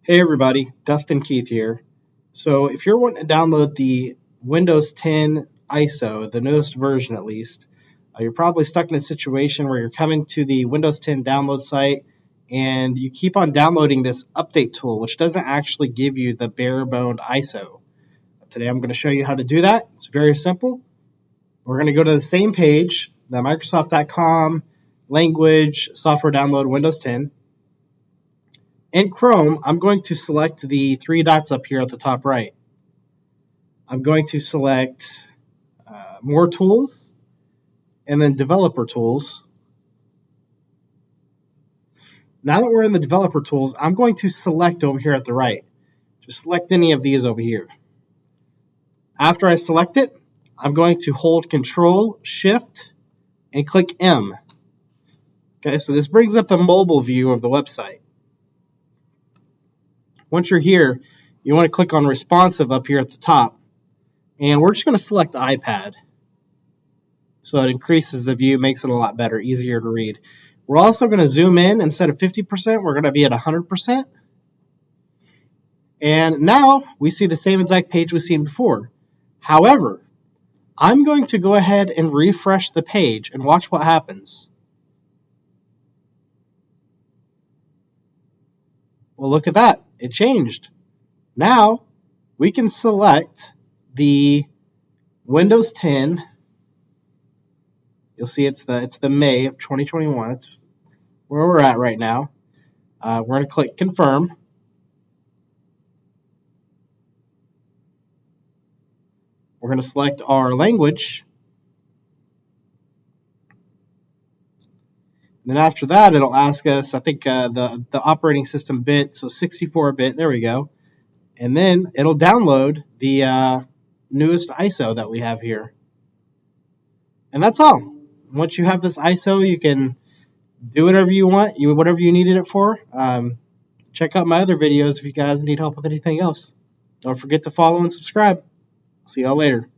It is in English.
Hey everybody, Dustin Keith here. So if you're wanting to download the Windows 10 ISO, the newest version at least, you're probably stuck in a situation where you're coming to the Windows 10 download site and you keep on downloading this update tool, which doesn't actually give you the bare-boned ISO. Today I'm going to show you how to do that. It's very simple. We're going to go to the same page, the Microsoft.com language software download Windows 10. In Chrome, I'm going to select the three dots up here at the top right. I'm going to select More Tools and then Developer Tools. Now that we're in the Developer Tools, I'm going to select over here at the right. Just select any of these over here. After I select it, I'm going to hold Control, Shift, and click M. Okay, so this brings up the mobile view of the website. Once you're here, you want to click on Responsive up here at the top. And we're just going to select the iPad. So it increases the view, makes it a lot better, easier to read. We're also going to zoom in. Instead of 50%, we're going to be at 100%. And now we see the same exact page we've seen before. However, I'm going to go ahead and refresh the page and watch what happens. Well, look at that. It changed. Now we can select the Windows 10. You'll see it's the May of 2021. It's where we're at right now. We're going to click Confirm. We're going to select our language. And then after that, it'll ask us, I think, the operating system bit, so 64-bit. There we go. And then it'll download the newest ISO that we have here. And that's all. Once you have this ISO, you can do whatever you want, whatever you needed it for. Check out my other videos if you guys need help with anything else. Don't forget to follow and subscribe. See y'all later.